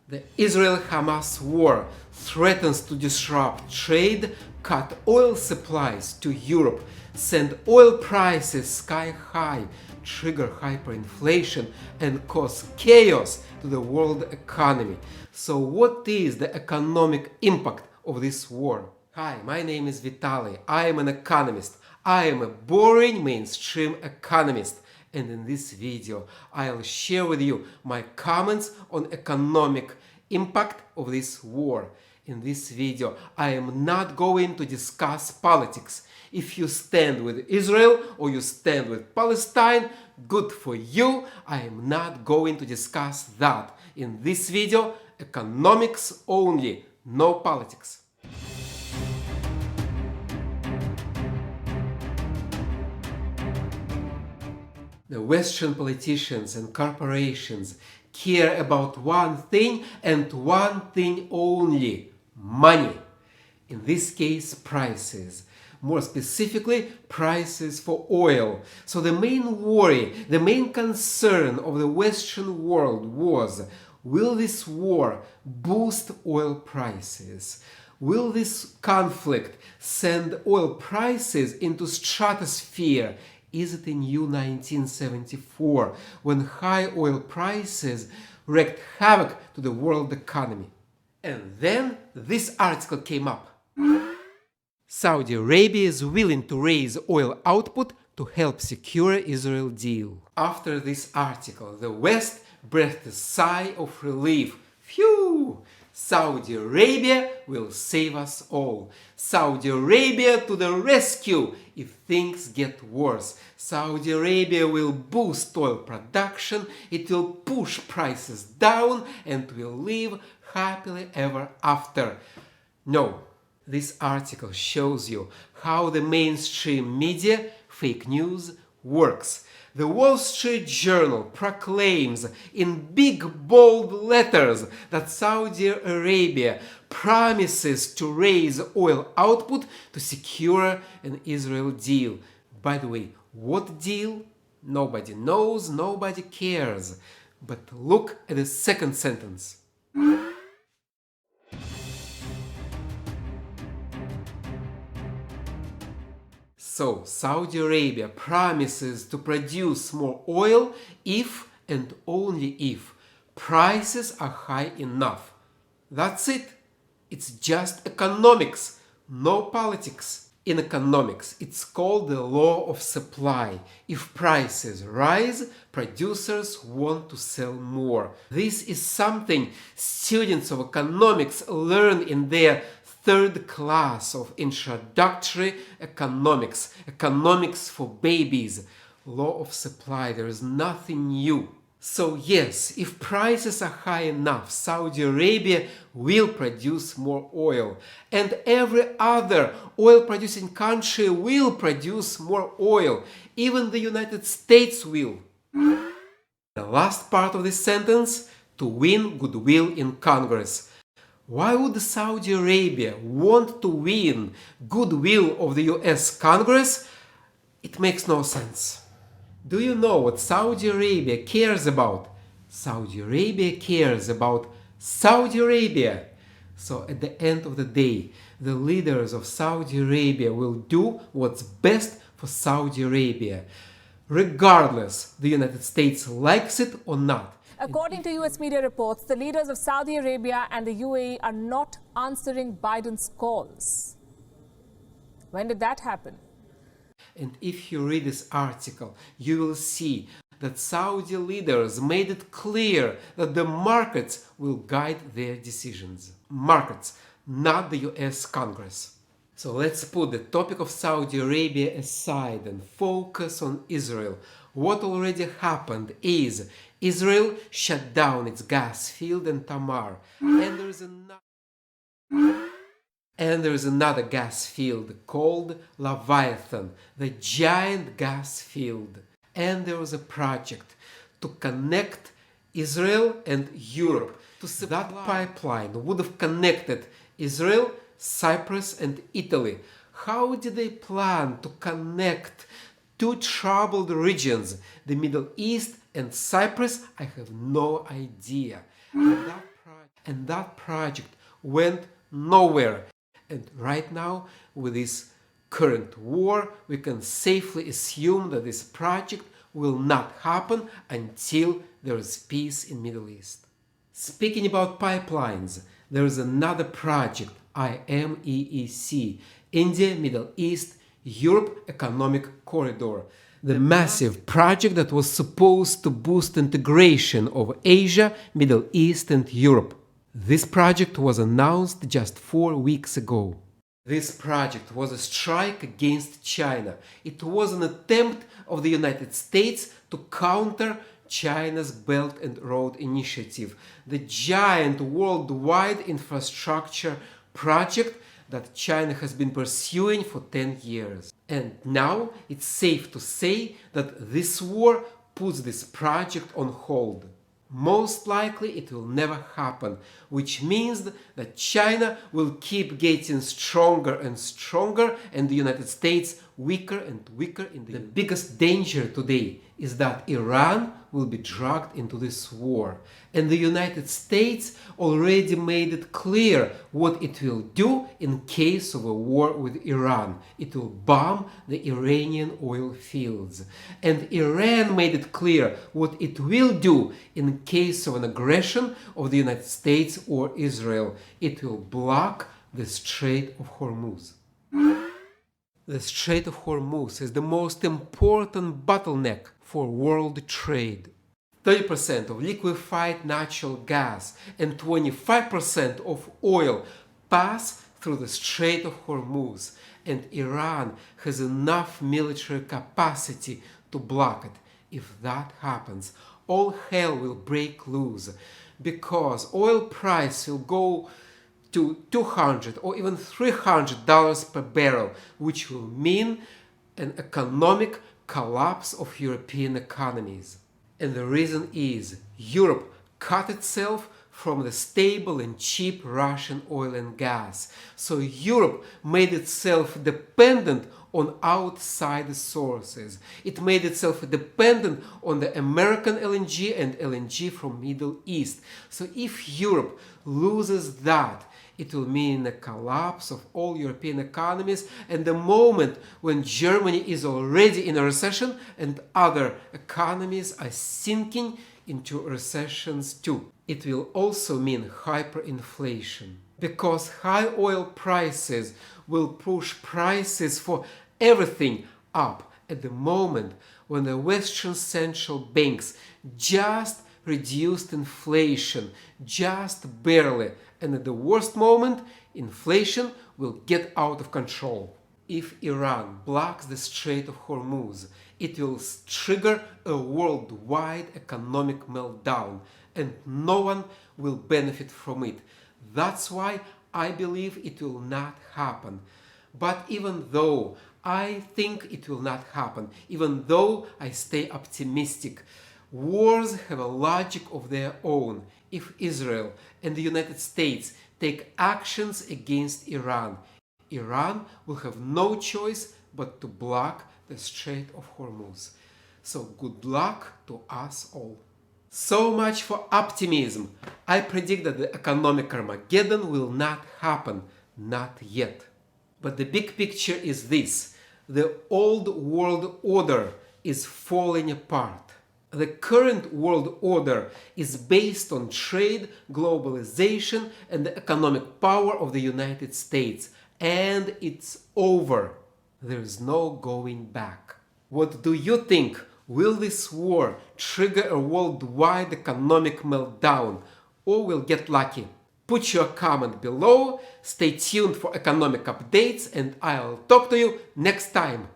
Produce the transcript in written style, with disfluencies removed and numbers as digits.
The Israel-Hamas war threatens to disrupt trade, cut oil supplies to Europe, send oil prices sky high, trigger hyperinflation, and cause chaos to the world economy. So what is the economic impact of this war? Hi, my name is Vitaly. I am an economist. I am a boring mainstream economist. And in this video, I'll share with you my comments on economic impact of this war. In this video, I am not going to discuss politics. If you stand with Israel or you stand with Palestine, good for you. I am not going to discuss that. In this video, economics only, no politics. The Western politicians and corporations care about one thing and one thing only: money. In this case, prices. More specifically, prices for oil. So the main worry, the main concern of the Western world was: will this war boost oil prices? Will this conflict send oil prices into stratosphere? Is it a new 1974, when high oil prices wreaked havoc to the world economy? And then this article came up. Saudi Arabia is willing to raise oil output to help secure Israel deal. After this article, the West breathed a sigh of relief. Phew! Saudi Arabia will save us all. Saudi Arabia to the rescue if things get worse. Saudi Arabia will boost oil production, it will push prices down, and will live happily ever after. No, this article shows you how the mainstream media, fake news, works. The Wall Street Journal proclaims in big bold letters that Saudi Arabia promises to raise oil output to secure an Israel deal. By the way, what deal? Nobody knows, nobody cares. But look at the second sentence. So, Saudi Arabia promises to produce more oil if and only if prices are high enough. That's it. It's just economics, no politics. In economics, it's called the law of supply. If prices rise, producers want to sell more. This is something students of economics learn in their third class of introductory economics, economics for babies. Law of supply, there is nothing new. So yes, if prices are high enough, Saudi Arabia will produce more oil, and every other oil-producing country will produce more oil. Even the United States will. The last part of this sentence: to win goodwill in Congress. Why would Saudi Arabia want to win goodwill of the US Congress? It makes no sense. Do you know what Saudi Arabia cares about? Saudi Arabia cares about Saudi Arabia. So at the end of the day, the leaders of Saudi Arabia will do what's best for Saudi Arabia, regardless the United States likes it or not. According to US media reports, the leaders of Saudi Arabia and the UAE are not answering Biden's calls. When did that happen? And if you read this article, you will see that Saudi leaders made it clear that the markets will guide their decisions. Markets, not the US Congress. So let's put the topic of Saudi Arabia aside and focus on Israel. What already happened is Israel shut down its gas field in Tamar, and there is another gas field called Leviathan, the giant gas field. And there was a project to connect Israel and Europe. That pipeline would have connected Israel, Cyprus and Italy. How did they plan to connect two troubled regions, the Middle East and Cyprus? I have no idea. and that project went nowhere. And right now, with this current war, we can safely assume that this project will not happen until there is peace in Middle East. Speaking about pipelines, there is another project, IMEEC, India, Middle East, Europe Economic Corridor, the massive project that was supposed to boost integration of Asia, Middle East and Europe. This project was announced just 4 weeks ago. This project was a strike against China. It was an attempt of the United States to counter China's Belt and Road Initiative, the giant worldwide infrastructure project that China has been pursuing for 10 years. And now it's safe to say that this war puts this project on hold. Most likely it will never happen, which means that China will keep getting stronger and stronger and the United States weaker and weaker. The biggest danger today is that Iran will be dragged into this war. And the United States already made it clear what it will do in case of a war with Iran. It will bomb the Iranian oil fields. And Iran made it clear what it will do in case of an aggression of the United States or Israel. It will block the Strait of Hormuz. The Strait of Hormuz is the most important bottleneck for world trade. 30% of liquefied natural gas and 25% of oil pass through the Strait of Hormuz, and Iran has enough military capacity to block it. If that happens, all hell will break loose, because oil price will go to $200 or even $300 per barrel, which will mean an economic collapse of European economies. And the reason is Europe cut itself from the stable and cheap Russian oil and gas. So Europe made itself dependent on outside sources. It made itself dependent on the American LNG and LNG from Middle East. So if Europe loses that, it will mean a collapse of all European economies, and the moment when Germany is already in a recession and other economies are sinking into recessions too. It will also mean hyperinflation, because high oil prices will push prices for everything up at the moment when the Western central banks just reduced inflation, just barely, and at the worst moment, inflation will get out of control. If Iran blocks the Strait of Hormuz, it will trigger a worldwide economic meltdown, and no one will benefit from it. That's why I believe it will not happen. But even though I think it will not happen, even though I stay optimistic, wars have a logic of their own. If Israel and the United States take actions against Iran, Iran will have no choice but to block the Strait of Hormuz. So good luck to us all. So much for optimism. I predict that the economic Armageddon will not happen, not yet. But the big picture is this: the old world order is falling apart. The current world order is based on trade, globalization, and the economic power of the United States. And it's over. There is no going back. What do you think? Will this war trigger a worldwide economic meltdown, or will get lucky? Put your comment below, stay tuned for economic updates, and I'll talk to you next time.